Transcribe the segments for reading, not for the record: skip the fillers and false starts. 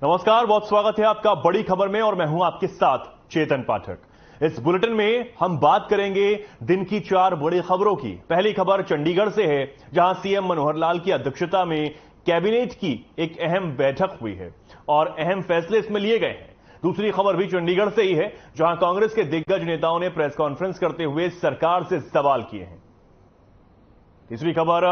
नमस्कार, बहुत स्वागत है आपका बड़ी खबर में और मैं हूं आपके साथ चेतन पाठक। इस बुलेटिन में हम बात करेंगे दिन की 4 बड़ी खबरों की। पहली खबर चंडीगढ़ से है, जहां सीएम मनोहर लाल की अध्यक्षता में कैबिनेट की एक अहम बैठक हुई है और अहम फैसले इसमें लिए गए हैं। दूसरी खबर भी चंडीगढ़ से ही है, जहां कांग्रेस के दिग्गज नेताओं ने प्रेस कॉन्फ्रेंस करते हुए सरकार से सवाल किए हैं। तीसरी खबर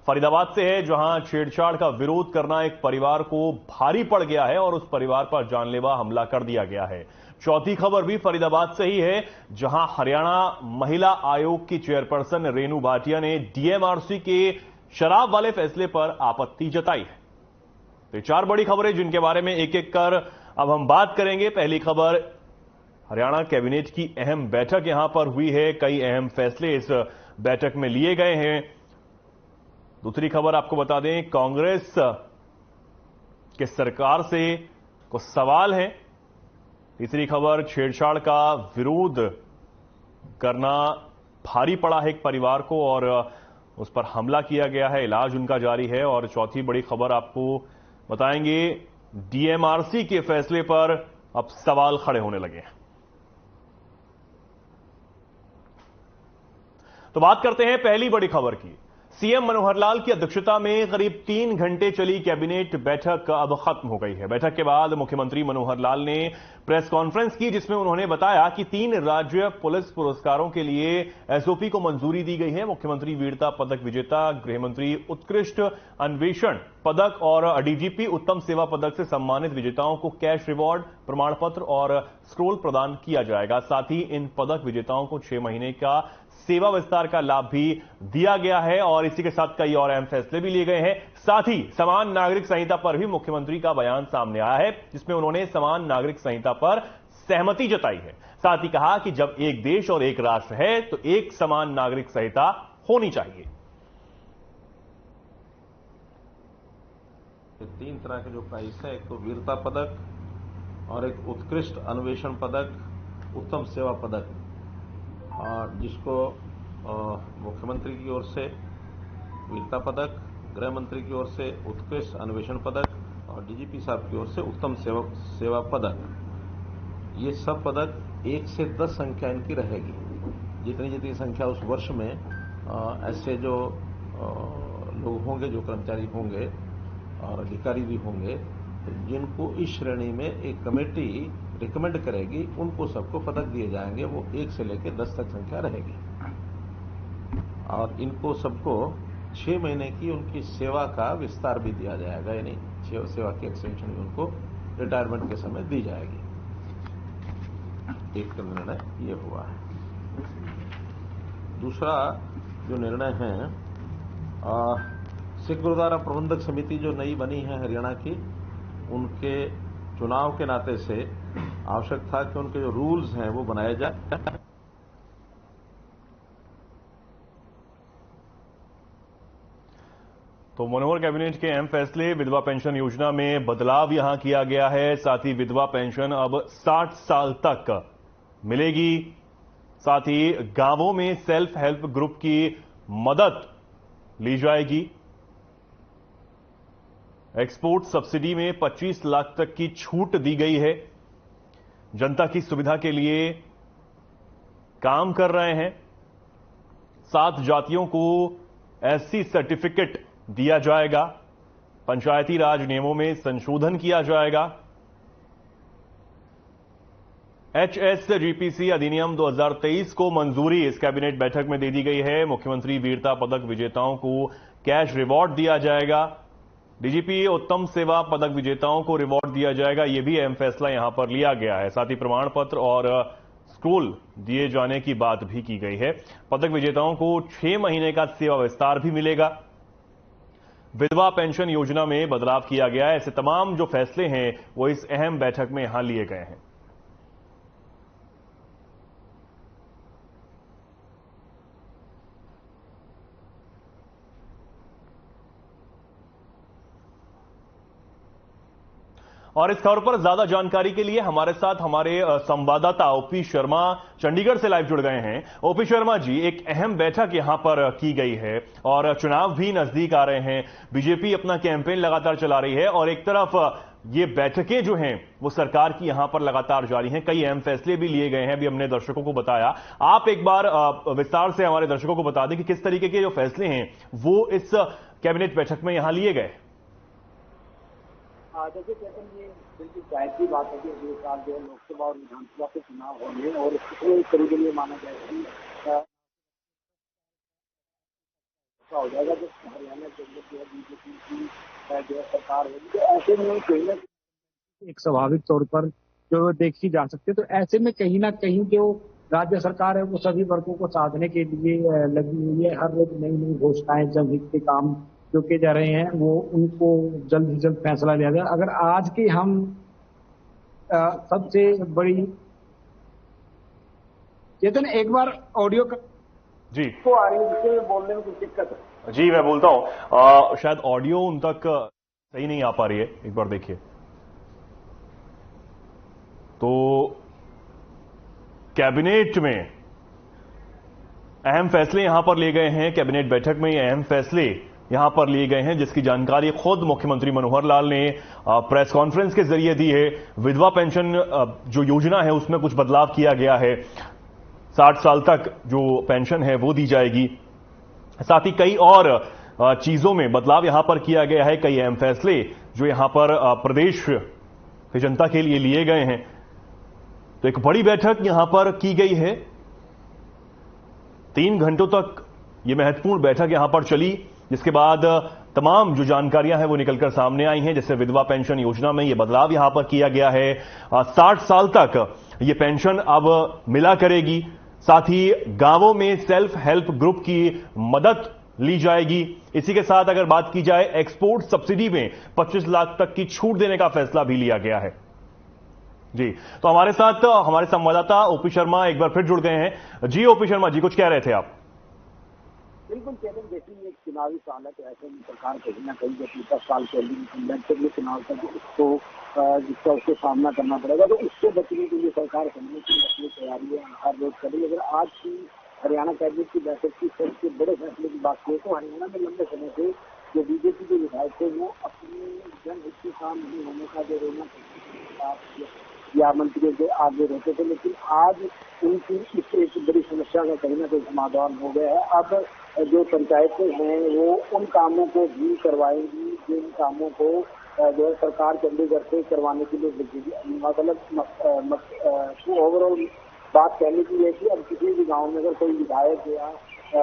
फरीदाबाद से है, जहां छेड़छाड़ का विरोध करना एक परिवार को भारी पड़ गया है और उस परिवार पर जानलेवा हमला कर दिया गया है। चौथी खबर भी फरीदाबाद से ही है, जहां हरियाणा महिला आयोग की चेयरपर्सन रेनू भाटिया ने डीएमआरसी के शराब वाले फैसले पर आपत्ति जताई है। तो 4 बड़ी खबरें जिनके बारे में एक एक कर अब हम बात करेंगे। पहली खबर, हरियाणा कैबिनेट की अहम बैठक यहां पर हुई है, कई अहम फैसले इस बैठक में लिए गए हैं। दूसरी खबर आपको बता दें, कांग्रेस के सरकार से कुछ सवाल हैं। तीसरी खबर, छेड़छाड़ का विरोध करना भारी पड़ा है एक परिवार को और उस पर हमला किया गया है, इलाज उनका जारी है। और चौथी बड़ी खबर आपको बताएंगे, डीएमआरसी के फैसले पर अब सवाल खड़े होने लगे हैं। तो बात करते हैं पहली बड़ी खबर की। सीएम मनोहर लाल की अध्यक्षता में करीब 3 घंटे चली कैबिनेट बैठक अब खत्म हो गई है। बैठक के बाद मुख्यमंत्री मनोहर लाल ने प्रेस कॉन्फ्रेंस की, जिसमें उन्होंने बताया कि 3 राज्य पुलिस पुरस्कारों के लिए एसओपी को मंजूरी दी गई है। मुख्यमंत्री वीरता पदक विजेता, गृहमंत्री उत्कृष्ट अन्वेषण पदक और डीजीपी उत्तम सेवा पदक से सम्मानित विजेताओं को कैश रिवॉर्ड, प्रमाण पत्र और स्क्रोल प्रदान किया जाएगा। साथ ही इन पदक विजेताओं को 6 महीने का सेवा विस्तार का लाभ भी दिया गया है और इसी के साथ कई और अहम फैसले भी लिए गए हैं। साथ ही समान नागरिक संहिता पर भी मुख्यमंत्री का बयान सामने आया है, जिसमें उन्होंने समान नागरिक संहिता पर सहमति जताई है। साथ ही कहा कि जब एक देश और एक राष्ट्र है तो एक समान नागरिक संहिता होनी चाहिए। 3 तरह के जो प्राइज है, एक तो वीरता पदक और एक उत्कृष्ट अन्वेषण पदक, उत्तम सेवा पदक, और जिसको मुख्यमंत्री की ओर से वीरता पदक, गृह मंत्री की ओर से उत्कृष्ट अन्वेषण पदक और डीजीपी साहब की ओर से उत्तम सेवा पदक। ये सब पदक 1 से 10 संख्या इनकी रहेगी। जितनी जितनी संख्या उस वर्ष में ऐसे जो लोग होंगे, जो कर्मचारी होंगे और अधिकारी भी होंगे, जिनको इस श्रेणी में एक कमेटी रिकमेंड करेगी, उनको सबको पदक दिए जाएंगे। वो 1 से लेकर 10 तक संख्या रहेगी और इनको सबको 6 महीने की उनकी सेवा का विस्तार भी दिया जाएगा, यानी सेवा की एक्सटेंशन भी उनको रिटायरमेंट के समय दी जाएगी। एक निर्णय ये हुआ है। दूसरा जो निर्णय है, सिख गुरुद्वारा प्रबंधक समिति जो नई बनी है हरियाणा की, उनके चुनाव के नाते से आवश्यक था कि उनके जो रूल्स हैं वो बनाए जाए। तो मनोहर कैबिनेट के अहम फैसले, विधवा पेंशन योजना में बदलाव यहां किया गया है। साथ ही विधवा पेंशन अब 60 साल तक मिलेगी। साथ ही गांवों में सेल्फ हेल्प ग्रुप की मदद ली जाएगी। एक्सपोर्ट सब्सिडी में 25 लाख तक की छूट दी गई है। जनता की सुविधा के लिए काम कर रहे हैं। 7 जातियों को एससी सर्टिफिकेट दिया जाएगा। पंचायती राज नियमों में संशोधन किया जाएगा। HSGPC अधिनियम 2023 को मंजूरी इस कैबिनेट बैठक में दे दी गई है। मुख्यमंत्री वीरता पदक विजेताओं को कैश रिवॉर्ड दिया जाएगा। डीजीपी उत्तम सेवा पदक विजेताओं को रिवॉर्ड दिया जाएगा। यह भी अहम फैसला यहां पर लिया गया है। साथ ही प्रमाण पत्र और स्क्रोल दिए जाने की बात भी की गई है। पदक विजेताओं को 6 महीने का सेवा विस्तार भी मिलेगा। विधवा पेंशन योजना में बदलाव किया गया है। ऐसे तमाम जो फैसले हैं वो इस अहम बैठक में यहां लिए गए हैं। और इस खबर पर ज्यादा जानकारी के लिए हमारे साथ हमारे संवाददाता ओपी शर्मा चंडीगढ़ से लाइव जुड़ गए हैं। ओपी शर्मा जी, एक अहम बैठक यहां पर की गई है और चुनाव भी नजदीक आ रहे हैं। बीजेपी अपना कैंपेन लगातार चला रही है और एक तरफ ये बैठकें जो हैं वो सरकार की यहां पर लगातार जारी हैं, कई अहम फैसले भी लिए गए हैं, अभी हमने दर्शकों को बताया। आप एक बार विस्तार से हमारे दर्शकों को बता दें कि किस तरीके के जो फैसले हैं वो इस कैबिनेट बैठक में यहां लिए गए। देखिए चेतन, ये बिल्कुल जायज की बात है कि अगले साल जो है लोकसभा और विधानसभा के चुनाव होंगे और इसको एक तरीके लिए माना जाए कि हो जाएगा जो हरियाणा के अंदर जो है बीजेपी की जो है सरकार होगी, तो ऐसे में कहीं ना एक स्वाभाविक तौर पर जो देखी जा सकती है। तो ऐसे में कहीं ना कहीं जो राज्य सरकार है वो सभी वर्गों को साधने के लिए लगी हुई है। हर रोज नई नई घोषणाएं, जनहित के काम जो किए जा रहे हैं वो उनको जल्द से जल्द फैसला लिया जाए। अगर आज की हम सबसे बड़ी चेतन एक बार ऑडियो का जी तो आ रही है जिससे बोलने में कुछ दिक्कत है। जी मैं बोलता हूं, शायद ऑडियो उन तक सही नहीं आ पा रही है, एक बार देखिए। तो कैबिनेट में अहम फैसले यहां पर लिए गए हैं, कैबिनेट बैठक में ये अहम फैसले यहां पर लिए गए हैं, जिसकी जानकारी खुद मुख्यमंत्री मनोहर लाल ने प्रेस कॉन्फ्रेंस के जरिए दी है। विधवा पेंशन जो योजना है उसमें कुछ बदलाव किया गया है, 60 साल तक जो पेंशन है वो दी जाएगी। साथ ही कई और चीजों में बदलाव यहां पर किया गया है, कई अहम फैसले जो यहां पर प्रदेश की जनता के लिए लिए गए हैं। तो एक बड़ी बैठक यहां पर की गई है, 3 घंटों तक यह महत्वपूर्ण बैठक यहां पर चली, जिसके बाद तमाम जो जानकारियां हैं वो निकलकर सामने आई हैं। जैसे विधवा पेंशन योजना में यह बदलाव यहां पर किया गया है, 60 साल तक ये पेंशन अब मिला करेगी। साथ ही गांवों में सेल्फ हेल्प ग्रुप की मदद ली जाएगी। इसी के साथ अगर बात की जाए एक्सपोर्ट सब्सिडी में 25 लाख तक की छूट देने का फैसला भी लिया गया है। जी, तो हमारे साथ हमारे संवाददाता ओपी शर्मा एक बार फिर जुड़ गए हैं। जी ओपी शर्मा जी, कुछ कह रहे थे आप? बिल्कुल चेतन, देखिए एक चुनावी साल है तो ऐसे में सरकार कहीं ना कहीं जब 10 साल के लिए चुनाव तक उसको जिसका उसको सामना करना पड़ेगा, तो उससे बचने के लिए सरकार करने की अपनी तैयारियां हर रोज कर रही है। अगर आज की हरियाणा कैबिनेट की बैठक की सबसे बड़े फैसले की बात करें तो हरियाणा में लंबे समय से जो बीजेपी के विधायक थे वो अपने जनहित के काम नहीं होने का जो रोना या मंत्रियों के आगे रहते थे, लेकिन आज उनकी इस एक बड़ी समस्या का कहीं ना कहीं समाधान हो गया है। अब जो पंचायतें हैं वो उन कामों को भी करवाएंगी जिन कामों को जो है सरकार चंडीगढ़ से करवाने के लिए भेजेगी। मतलब ओवरऑल बात कहने की है कि अब किसी भी गांव में अगर कोई विधायक या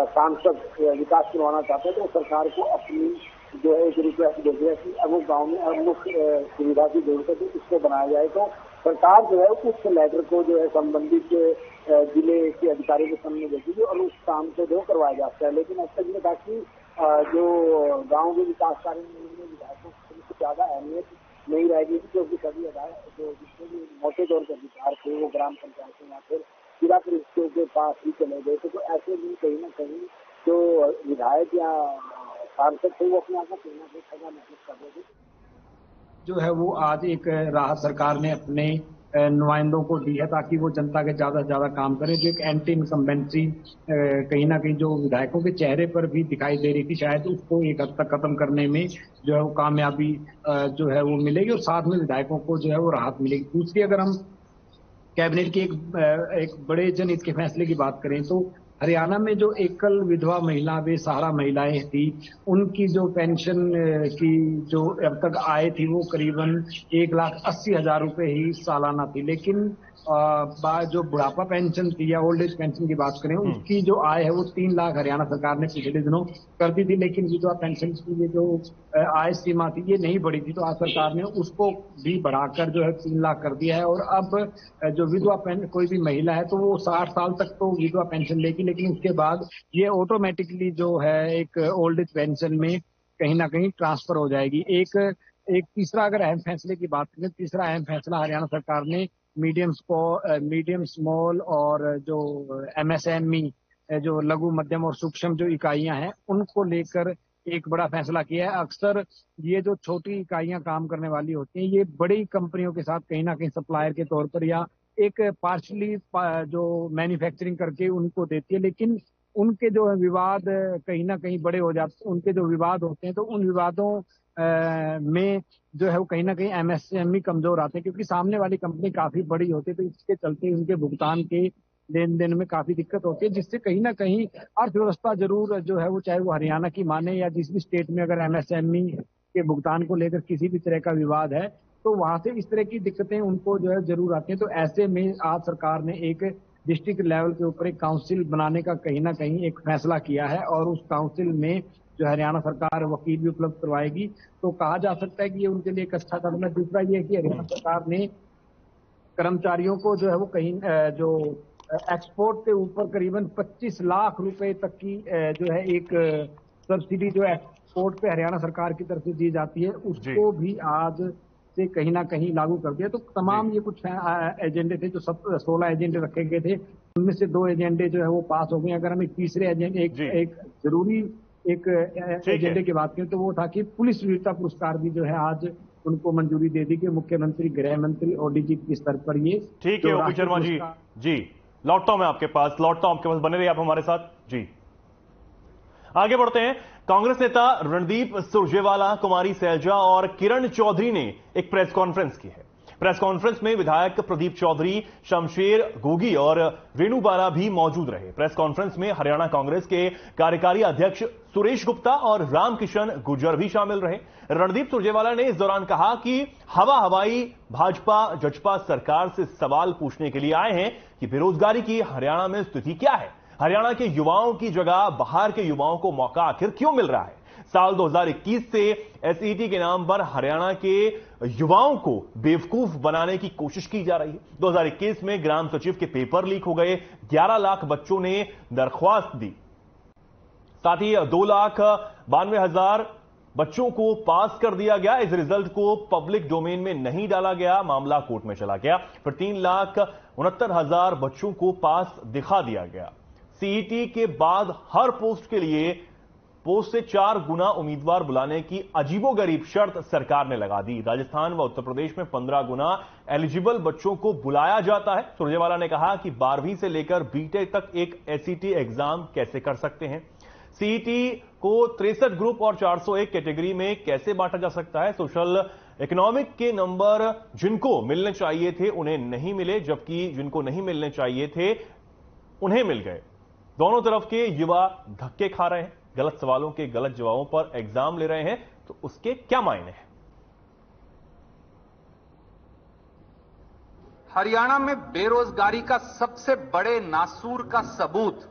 सांसद विकास करवाना चाहते हैं तो सरकार को अपनी जो है एक रिक्वेस्ट भेज है कि अब गांव में मुख्य सुविधा की जरूरत है तो इसको बनाया जाए। तो सरकार जो है उस लेटर को जो है संबंधित जिले के अधिकारी के सामने भेजेगी और उस काम को जो करवाया जा सकता है। लेकिन अब तक ये था कि जो गांव के विकास कार्य में विधायकों को ज्यादा अहमियत नहीं रहेगी, क्योंकि सभी जो जितने भी मोटे तौर पर अधिकार थे वो ग्राम पंचायतों या फिर जिला परिषदों के पास ही चले गए थे। तो ऐसे में कहीं ना कहीं जो विधायक या सांसद थे वो अपने आप को कहीं ना कहीं सजा महसूस कर रहे थे। जो है वो आज एक राहत सरकार ने अपने नुमाइंदों को दी है ताकि वो जनता के ज्यादा से ज्यादा काम करें। जो एक एंटी इनकम्बेंसी कहीं ना कहीं जो विधायकों के चेहरे पर भी दिखाई दे रही थी, शायद उसको एक हद तक खत्म करने में जो है वो कामयाबी जो है वो मिलेगी और साथ में विधायकों को जो है वो राहत मिलेगी। दूसरी अगर हम कैबिनेट के एक बड़े जनहित के फैसले की बात करें तो हरियाणा में जो एकल विधवा महिला बेसहारा महिलाएं थी उनकी जो पेंशन की जो अब तक आय थी वो करीबन 1,80,000 रुपए ही सालाना थी। लेकिन जो बुढ़ापा पेंशन थी या ओल्ड एज पेंशन की बात करें उसकी जो आय है वो 3 लाख हरियाणा सरकार ने पिछले दिनों कर दी थी। लेकिन विधवा पेंशन की ये जो आय सीमा थी ये नहीं बढ़ी थी, तो आज सरकार ने उसको भी बढ़ाकर जो है 3 लाख कर दिया है। और अब जो विधवा कोई भी महिला है तो वो 60 साल तक तो विधवा पेंशन लेगी, लेकिन उसके बाद ये ऑटोमेटिकली जो है एक ओल्ड एज पेंशन में कहीं ना कहीं ट्रांसफर हो जाएगी। एक तीसरा अगर अहम फैसले की बात करें, तीसरा अहम फैसला हरियाणा सरकार ने मीडियम स्मॉल और जो MSME जो लघु मध्यम और सूक्ष्म जो इकाइयां हैं उनको लेकर एक बड़ा फैसला किया है। अक्सर ये जो छोटी इकाइयां काम करने वाली होती हैं ये बड़ी कंपनियों के साथ कहीं ना कहीं सप्लायर के तौर पर या एक पार्शली जो मैन्युफैक्चरिंग करके उनको देती है, लेकिन उनके जो विवाद कहीं ना कहीं बड़े हो जाते हैं। उनके जो विवाद होते हैं तो उन विवादों में जो है वो कहीं ना कहीं एमएसएमई कमजोर आते हैं, क्योंकि सामने वाली कंपनी काफी बड़ी होती है, तो इसके चलते उनके भुगतान के लेन देन में काफी दिक्कत होती है, जिससे कहीं ना कहीं अर्थव्यवस्था जरूर जो है वो, चाहे वो हरियाणा की माने या जिस भी स्टेट में अगर एमएसएमई के भुगतान को लेकर किसी भी तरह का विवाद है, तो वहां से इस तरह की दिक्कतें उनको जो है जरूर आती हैं। तो ऐसे में आज सरकार ने एक डिस्ट्रिक्ट लेवल के ऊपर एक काउंसिल बनाने का कहीं ना कहीं एक फैसला किया है, और उस काउंसिल में जो हरियाणा सरकार वकील भी उपलब्ध करवाएगी। तो कहा जा सकता है कि ये उनके लिए एक अच्छा कदम है। दूसरा ये है कि हरियाणा सरकार ने कर्मचारियों को जो है वो कहीं जो एक्सपोर्ट के ऊपर करीबन 25 लाख रुपए तक की जो है एक सब्सिडी जो एक्सपोर्ट पे हरियाणा सरकार की तरफ से दी जाती है, उसको भी आज से कहीं ना कहीं लागू कर दिया। तो तमाम ये कुछ एजेंडे थे, जो 16 एजेंडे रखे गए थे, उनमें से 2 एजेंडे जो है वो पास हो गए। अगर हम एक तीसरे एजेंडे एक जरूरी एक एजेंडे की बात करें तो वो था कि पुलिस वीरता पुरस्कार भी जो है आज उनको मंजूरी दे दी कि मुख्यमंत्री, गृह मंत्री और डीजीपी स्तर पर ये। ठीक है ओपी शर्मा जी, लौटता हूं मैं आपके पास, बने रहिए आप हमारे साथ जी। आगे बढ़ते हैं। कांग्रेस नेता रणदीप सुरजेवाला, कुमारी सैलजा और किरण चौधरी ने एक प्रेस कॉन्फ्रेंस की है। प्रेस कॉन्फ्रेंस में विधायक प्रदीप चौधरी, शमशेर गोगी और वेणु बाला भी मौजूद रहे। प्रेस कॉन्फ्रेंस में हरियाणा कांग्रेस के कार्यकारी अध्यक्ष सुरेश गुप्ता और रामकिशन गुर्जर भी शामिल रहे। रणदीप सुरजेवाला ने इस दौरान कहा कि हवाई भाजपा जजपा सरकार से सवाल पूछने के लिए आए हैं कि बेरोजगारी की हरियाणा में स्थिति क्या है, हरियाणा के युवाओं की जगह बाहर के युवाओं को मौका आखिर क्यों मिल रहा है। साल 2021 से एसईटी के नाम पर हरियाणा के युवाओं को बेवकूफ बनाने की कोशिश की जा रही है। 2021 में ग्राम सचिव के पेपर लीक हो गए, 11 लाख बच्चों ने दरख्वास्त दी, साथ ही 2,92,000 बच्चों को पास कर दिया गया। इस रिजल्ट को पब्लिक डोमेन में नहीं डाला गया, मामला कोर्ट में चला गया। फिर 3,69,000 बच्चों को पास दिखा दिया गया। सीईटी के बाद हर पोस्ट के लिए पोस्ट से 4 गुना उम्मीदवार बुलाने की अजीबोगरीब शर्त सरकार ने लगा दी। राजस्थान व उत्तर प्रदेश में 15 गुना एलिजिबल बच्चों को बुलाया जाता है। सुरजेवाला ने कहा कि 12वीं से लेकर बीटेक तक एक एसईटी एग्जाम कैसे कर सकते हैं, सीईटी को 63 ग्रुप और 401 कैटेगरी में कैसे बांटा जा सकता है। सोशल इकोनॉमिक के नंबर जिनको मिलने चाहिए थे उन्हें नहीं मिले, जबकि जिनको नहीं मिलने चाहिए थे उन्हें मिल गए। दोनों तरफ के युवा धक्के खा रहे हैं, गलत सवालों के गलत जवाबों पर एग्जाम ले रहे हैं, तो उसके क्या मायने हैं। हरियाणा में बेरोजगारी का सबसे बड़े नासूर का सबूत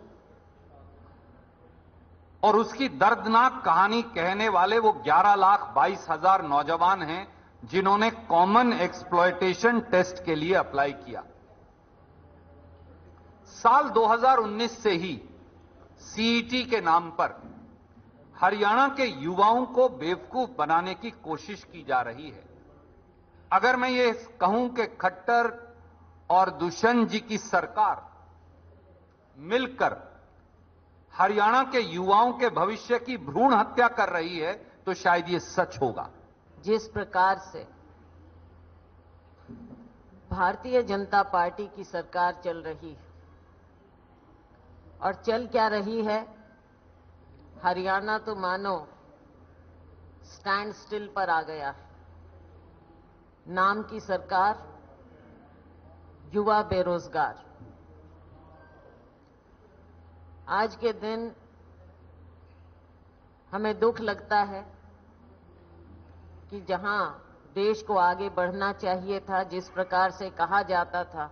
और उसकी दर्दनाक कहानी कहने वाले वो 11,22,000 नौजवान हैं जिन्होंने कॉमन एक्सप्लॉयटेशन टेस्ट के लिए अप्लाई किया। साल 2019 से ही सीईटी के नाम पर हरियाणा के युवाओं को बेवकूफ बनाने की कोशिश की जा रही है। अगर मैं ये कहूं कि खट्टर और दुष्यंत जी की सरकार मिलकर हरियाणा के युवाओं के भविष्य की भ्रूण हत्या कर रही है तो शायद ये सच होगा। जिस प्रकार से भारतीय जनता पार्टी की सरकार चल रही है और चल क्या रही है, हरियाणा तो मानो स्टैंड स्टिल पर आ गया है। नाम की सरकार, युवा बेरोजगार। आज के दिन हमें दुख लगता है कि जहां देश को आगे बढ़ना चाहिए था, जिस प्रकार से कहा जाता था,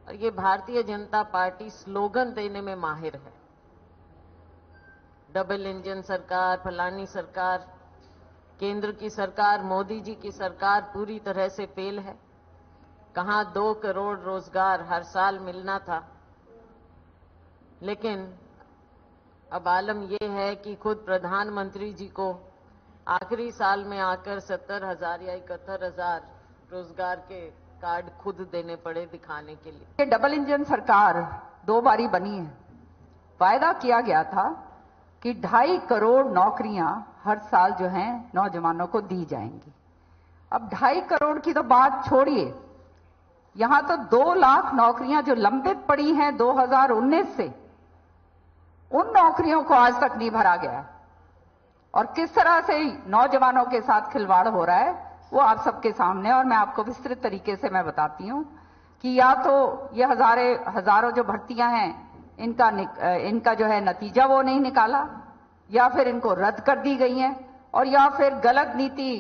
और ये भारतीय जनता पार्टी स्लोगन देने में माहिर है, डबल इंजन सरकार, फलानी सरकार, केंद्र की सरकार, मोदी जी की सरकार पूरी तरह से फेल है। कहां 2 करोड़ रोजगार हर साल मिलना था, लेकिन अब आलम यह है कि खुद प्रधानमंत्री जी को आखिरी साल में आकर 70,000 या 71,000 रोजगार के कार्ड खुद देने पड़े दिखाने के लिए। ये डबल इंजन सरकार 2 बारी बनी है। वायदा किया गया था कि 2.5 करोड़ नौकरियां हर साल जो हैं नौजवानों को दी जाएंगी। अब 2.5 करोड़ की तो बात छोड़िए, यहां तो 2 लाख नौकरियां जो लंबित पड़ी हैं 2019 से, उन नौकरियों को आज तक नहीं भरा गया। और किस तरह से नौजवानों के साथ खिलवाड़ हो रहा है वो आप सबके सामने, और मैं आपको विस्तृत तरीके से मैं बताती हूं कि या तो ये हजारों जो भर्तियां हैं इनका जो है नतीजा वो नहीं निकाला, या फिर इनको रद्द कर दी गई हैं, और या फिर गलत नीति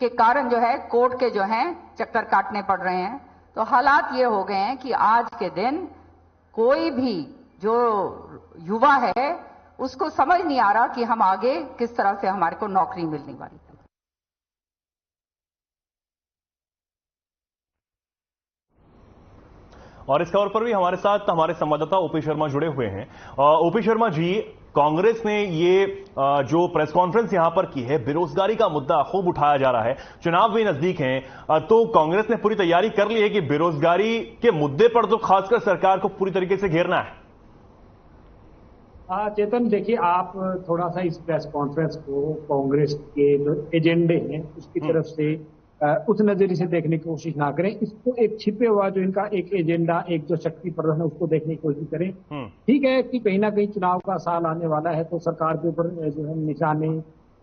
के कारण जो है कोर्ट के जो हैं चक्कर काटने पड़ रहे हैं। तो हालात ये हो गए हैं कि आज के दिन कोई भी जो युवा है उसको समझ नहीं आ रहा कि हम आगे किस तरह से हमारे को नौकरी मिलने वाली है। और इस खबर पर भी हमारे साथ हमारे संवाददाता ओपी शर्मा जुड़े हुए हैं। ओपी शर्मा जी, कांग्रेस ने ये जो प्रेस कॉन्फ्रेंस यहां पर की है, बेरोजगारी का मुद्दा खूब उठाया जा रहा है, चुनाव भी नजदीक हैं, तो कांग्रेस ने पूरी तैयारी कर ली है कि बेरोजगारी के मुद्दे पर तो खासकर सरकार को पूरी तरीके से घेरना है। चेतन, देखिए, आप थोड़ा सा इस प्रेस कॉन्फ्रेंस को कांग्रेस के जो एजेंडे हैं उसकी तरफ से उस नजरिए से देखने की कोशिश ना करें। इसको एक छिपे हुआ जो इनका एक एजेंडा, एक जो शक्ति प्रदर्शन है उसको देखने की कोशिश करें। ठीक है कि कहीं ना कहीं चुनाव का साल आने वाला है तो सरकार के ऊपर जो है निशाने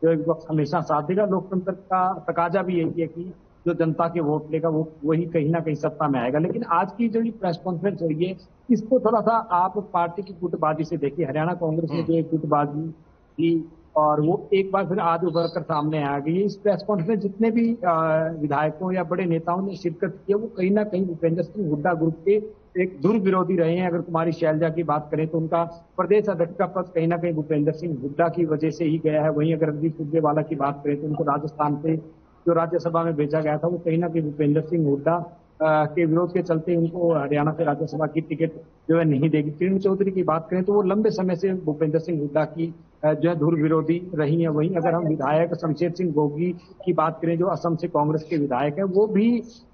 जो एक वक्त हमेशा साथ देगा। लोकतंत्र का तकाजा भी यही है कि जो जनता के वोट लेगा वो वही कहीं ना कहीं सत्ता में आएगा। लेकिन आज की जो प्रेस कॉन्फ्रेंस हुई है इसको थोड़ा सा आप पार्टी की गुटबाजी से देखिए। हरियाणा कांग्रेस ने जो एक गुटबाजी की और वो एक बार फिर आज उभर कर सामने आ गई। इस प्रेस कॉन्फ्रेंस जितने भी विधायकों या बड़े नेताओं ने शिरकत की है वो कहीं ना कहीं भूपेंद्र सिंह हुड्डा ग्रुप के एक दूर विरोधी रहे हैं। अगर कुमारी शैलजा की बात करें तो उनका प्रदेश अध्यक्ष का पद कहीं ना कहीं भूपेंद्र सिंह हुड्डा की वजह से ही गया है। वहीं अगर रणदीप सुरजेवाला की बात करें तो उनको राजस्थान से जो राज्यसभा में भेजा गया था वो कहीं ना कहीं भूपेंद्र सिंह हुड्डा के विरोध के चलते उनको हरियाणा से राज्यसभा की टिकट जो है नहीं देगी। किरण चौधरी की बात करें तो वो लंबे समय से भूपेंद्र सिंह हुड्डा की जो है धुर विरोधी रही है। वहीं अगर हम विधायक शमशेर सिंह गोगी की बात करें जो असम से कांग्रेस के विधायक है वो भी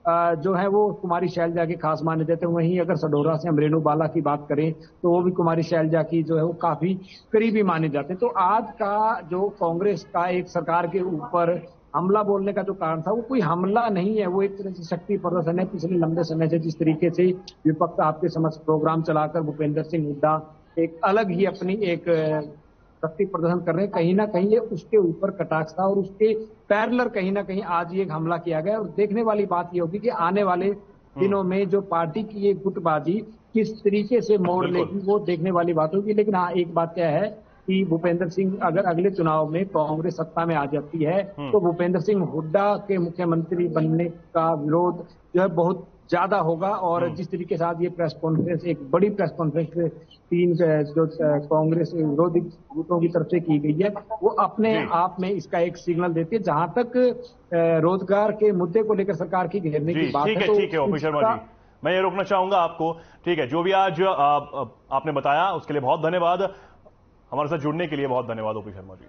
जो है वो कुमारी शैलजा के खास माने जाते हैं। वहीं अगर सडोरा से हम रेणु बाला की बात करें तो वो भी कुमारी शैलजा की जो है वो काफी करीबी माने जाते हैं। तो आज का जो कांग्रेस का एक सरकार के ऊपर हमला बोलने का जो कारण था वो कोई हमला नहीं है, वो एक तरह से शक्ति प्रदर्शन है। पिछले लंबे समय से जिस तरीके से विपक्ष आपके समक्ष प्रोग्राम चलाकर भूपेंद्र सिंह हुड्डा एक अलग ही अपनी एक शक्ति प्रदर्शन कर रहे हैं, कहीं ना कहीं ये उसके ऊपर कटाक्ष था और उसके पैरेलल कहीं ना कहीं आज ये एक हमला किया गया। और देखने वाली बात ये होगी कि आने वाले दिनों में जो पार्टी की ये गुटबाजी किस तरीके से मोड़ लेगी वो देखने वाली बात होगी। लेकिन हाँ, एक बात क्या है कि भूपेंद्र सिंह अगर अगले चुनाव में कांग्रेस सत्ता में आ जाती है तो भूपेंद्र सिंह हुड्डा के मुख्यमंत्री बनने का विरोध जो है बहुत ज्यादा होगा। और जिस तरीके से आज ये प्रेस कॉन्फ्रेंस एक बड़ी प्रेस कॉन्फ्रेंस 3 जो कांग्रेस विरोधी गुटों की तरफ से की गई है वो अपने आप में इसका एक सिग्नल देती है। जहां तक रोजगार के मुद्दे को लेकर सरकार की घेरने की बात है। ठीक है ओपी शर्मा जी, मैं ये रोकना चाहूंगा आपको। ठीक है, जो भी आज आपने बताया उसके लिए बहुत धन्यवाद। हमारे साथ जुड़ने के लिए बहुत धन्यवाद ओपी शर्मा जी।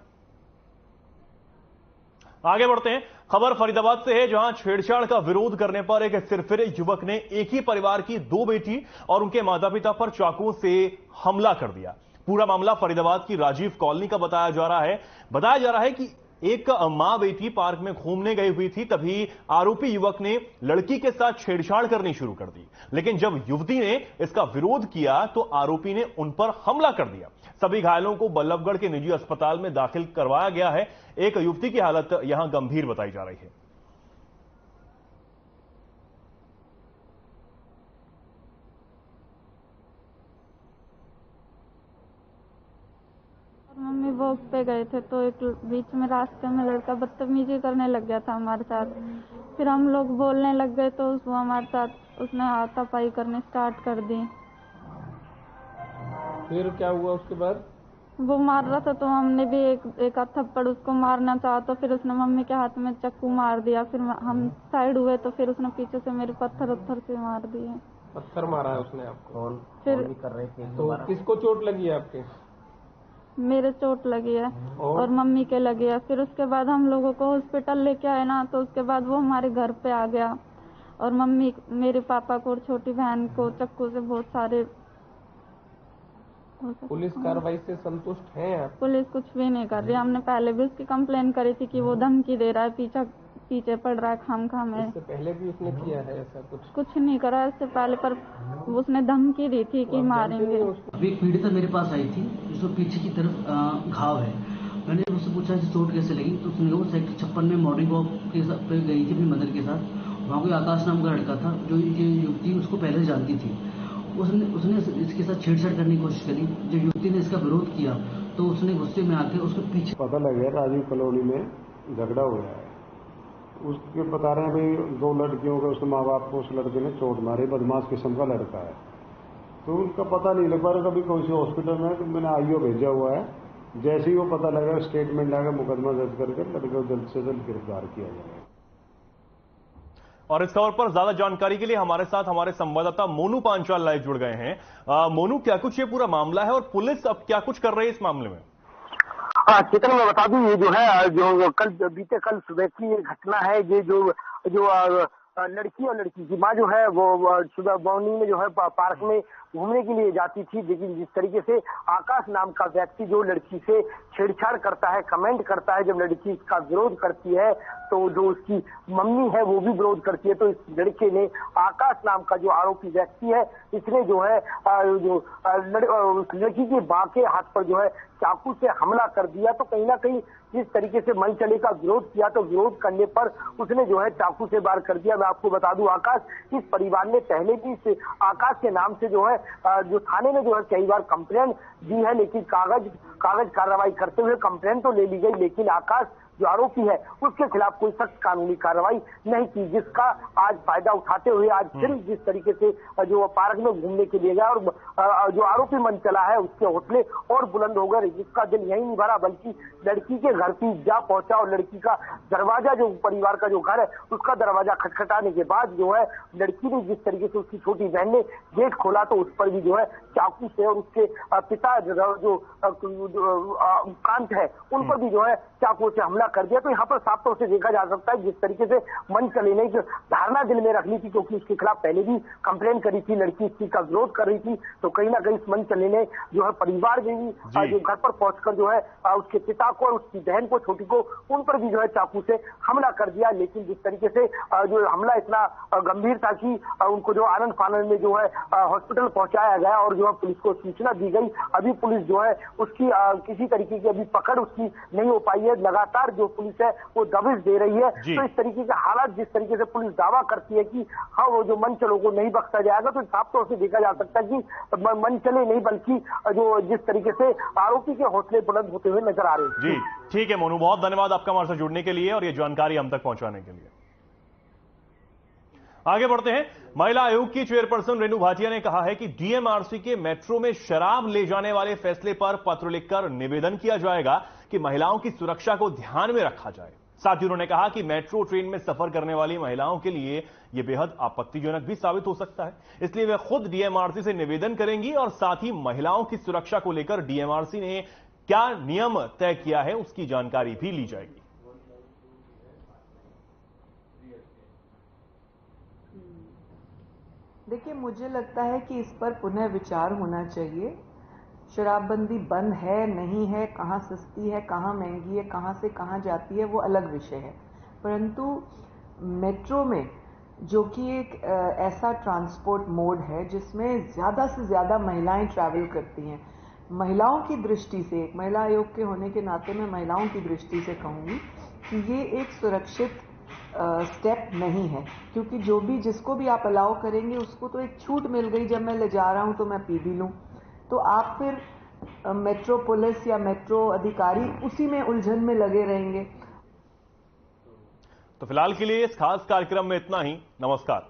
आगे बढ़ते हैं, खबर फरीदाबाद से है जहां छेड़छाड़ का विरोध करने पर एक सिरफिरे युवक ने एक ही परिवार की 2 बेटी और उनके माता पिता पर चाकू से हमला कर दिया। पूरा मामला फरीदाबाद की राजीव कॉलोनी का बताया जा रहा है कि एक मां बेटी पार्क में घूमने गई हुई थी, तभी आरोपी युवक ने लड़की के साथ छेड़छाड़ करनी शुरू कर दी। लेकिन जब युवती ने इसका विरोध किया तो आरोपी ने उन पर हमला कर दिया। सभी घायलों को बल्लभगढ़ के निजी अस्पताल में दाखिल करवाया गया है। एक युवती की हालत यहां गंभीर बताई जा रही है। मम्मी वॉक पे गए थे तो एक बीच में रास्ते में लड़का बदतमीजी करने लग गया था हमारे साथ। फिर हम लोग बोलने लग गए तो वो हमारे साथ उसने हाथापाई करने स्टार्ट कर दी। फिर क्या हुआ उसके बाद? वो मार रहा था तो हमने भी एक थप्पड़ उसको मारना चाहा तो फिर उसने मम्मी के हाथ में चाकू मार दिया। फिर हम साइड हुए तो फिर उसने पीछे से मेरे पत्थर से मार दिए। पत्थर मारा है उसने आपको? फिर कर रहे थे तो किसको चोट लगी है आपके? मेरे चोट लगी है और मम्मी के लगी है। फिर उसके बाद हम लोगों को हॉस्पिटल लेके आए ना, तो उसके बाद वो हमारे घर पे आ गया और मम्मी मेरे पापा को और छोटी बहन को चाकू से बहुत सारे। पुलिस कार्रवाई से संतुष्ट हैं आप? पुलिस कुछ भी नहीं कर रही। हमने पहले भी उसकी कंप्लेन करी थी कि वो धमकी दे रहा है, पीछे पड़ रहा है खाम में। इससे पहले भी उसने किया है ऐसा कुछ नहीं करा इससे पहले, पर उसने धमकी दी थी कि मारेंगे। एक पीड़िता मेरे पास आई थी जिसको पीछे की तरफ घाव है मैंने उससे पूछा कि चोट कैसे लगी, तो उसने वो सेक्टर 56 में मॉर्निंग वॉक के पे गई थी अपनी मदर के साथ। वहाँ कोई आकाश नाम का लड़का था जो ये युवती उसको पहले से जानती थी। उसने इसके साथ छेड़छाड़ करने की कोशिश करी। जब युवती ने इसका विरोध किया तो उसने गुस्से में आकर उसके पीछे पता लग गया राजीव कॉलोनी में झगड़ा हुआ है। उसके बता रहे हैं भाई 2 लड़कियों के उसके माँ बाप को उस लड़के ने चोट मारी, बदमाश किस्म का लड़का है। तो उनका पता नहीं लग पा रहा कभी कौन सी हॉस्पिटल में, तो मैंने आईओ भेजा हुआ है। जैसे ही वो पता लगा स्टेटमेंट आकर मुकदमा दर्ज करके लड़के को जल्द से जल्द गिरफ्तार किया जाएगा। और इस खबर पर ज्यादा जानकारी के लिए हमारे साथ हमारे संवाददाता मोनू पांचाल लाइव जुड़ गए हैं। मोनू, क्या कुछ ये पूरा मामला है और पुलिस अब क्या कुछ कर रही है इस मामले में? चेतन, मैं बता दूं, ये जो है जो बीते कल सुबह की ये घटना है। ये जो लड़की और लड़की की माँ जो है वो सुबह मॉर्निंग में जो है पार्क में घूमने के लिए जाती थी। लेकिन जिस तरीके से आकाश नाम का व्यक्ति जो लड़की से छेड़छाड़ करता है, कमेंट करता है, जब लड़की इसका विरोध करती है तो जो उसकी मम्मी है वो भी विरोध करती है। तो इस लड़के ने, आकाश नाम का जो आरोपी व्यक्ति है, इसने जो है उस लड़की के मां के हाथ पर जो है चाकू से हमला कर दिया। तो कहीं ना कहीं जिस तरीके से मनचले का विरोध किया, तो विरोध करने पर उसने जो है चाकू से वार कर दिया। मैं आपको बता दूं, आकाश, इस परिवार ने पहले भी आकाश के नाम से जो है जो थाने में जो है कई बार कंप्लेंट दी है, लेकिन कागज कार्रवाई करते हुए कंप्लेंट तो ले ली गई, लेकिन आकाश जो आरोपी है उसके खिलाफ कोई सख्त कानूनी कार्रवाई नहीं की, जिसका आज फायदा उठाते हुए आज फिर जिस तरीके से जो पार्क में घूमने के लिए गया और जो आरोपी मन चला है उसके हौसले और बुलंद हो गए। जिसका दिल यही नहीं भरा, बल्कि लड़की के घर भी जा पहुंचा और लड़की का दरवाजा, जो परिवार का जो घर है उसका दरवाजा खटखटाने के बाद जो है लड़की ने जिस तरीके से उसकी छोटी बहन ने गेट खोला तो उस पर भी जो है चाकू से, और उसके पिता जो कांत है उन पर भी जो है चाकू से हमला कर दिया। तो यहाँ पर साफ तौर से देखा जा सकता है जिस तरीके से मनचले ने एक धारणा दिल में रख ली थी, क्योंकि उसके खिलाफ पहले भी कंप्लेंट करी थी, लड़की इस चीज का विरोध कर रही थी। तो कहीं ना कहीं इस मनचले ने जो है परिवार में भी जो घर पर पहुंचकर जो है उसके पिता को और उसकी बहन को, छोटी को, उन पर भी जो है चाकू से हमला कर दिया। लेकिन जिस तरीके से जो हमला इतना गंभीर था कि उनको जो आनंद फानंद में जो है हॉस्पिटल पहुंचाया गया और जो है पुलिस को सूचना दी गई। अभी पुलिस जो है उसकी किसी तरीके की अभी पकड़ उसकी नहीं हो पाई है। लगातार जो पुलिस है वो दबिश दे रही है। तो इस तरीके के हालात, जिस तरीके से पुलिस दावा करती है कि हाँ वो जो मनचलों को नहीं बख्शा जाएगा, तो साफ तौर से देखा जा सकता है कि मनचले नहीं बल्कि जो जिस तरीके से आरोपी के हौसले बुलंद होते हुए नजर आ रहे हैं। जी ठीक है मोनू, बहुत धन्यवाद आपका हमारे साथ जुड़ने के लिए और ये जानकारी हम तक पहुंचाने के लिए। आगे बढ़ते हैं। महिला आयोग की चेयरपर्सन रेणु भाटिया ने कहा है कि डीएमआरसी के मेट्रो में शराब ले जाने वाले फैसले पर पत्र लिखकर निवेदन किया जाएगा कि महिलाओं की सुरक्षा को ध्यान में रखा जाए। साथ ही उन्होंने कहा कि मेट्रो ट्रेन में सफर करने वाली महिलाओं के लिए यह बेहद आपत्तिजनक भी साबित हो सकता है, इसलिए वे खुद डीएमआरसी से निवेदन करेंगी और साथ ही महिलाओं की सुरक्षा को लेकर डीएमआरसी ने क्या नियम तय किया है उसकी जानकारी भी ली जाएगी। देखिए, मुझे लगता है कि इस पर पुनः विचार होना चाहिए। शराबबंदी बंद है, नहीं है, कहाँ सस्ती है, कहाँ महंगी है, कहाँ से कहाँ जाती है, वो अलग विषय है। परंतु मेट्रो में, जो कि एक ऐसा ट्रांसपोर्ट मोड है जिसमें ज़्यादा से ज़्यादा महिलाएं ट्रैवल करती हैं, महिलाओं की दृष्टि से, एक महिला आयोग के होने के नाते मैं महिलाओं की दृष्टि से कहूँगी कि ये एक सुरक्षित स्टेप नहीं है, क्योंकि जो भी जिसको भी आप अलाउ करेंगे उसको तो एक छूट मिल गई, जब मैं ले जा रहा हूं तो मैं पी भी लूं, तो आप फिर मेट्रो पुलिस या मेट्रो अधिकारी उसी में उलझन में लगे रहेंगे। तो फिलहाल के लिए इस खास कार्यक्रम में इतना ही। नमस्कार।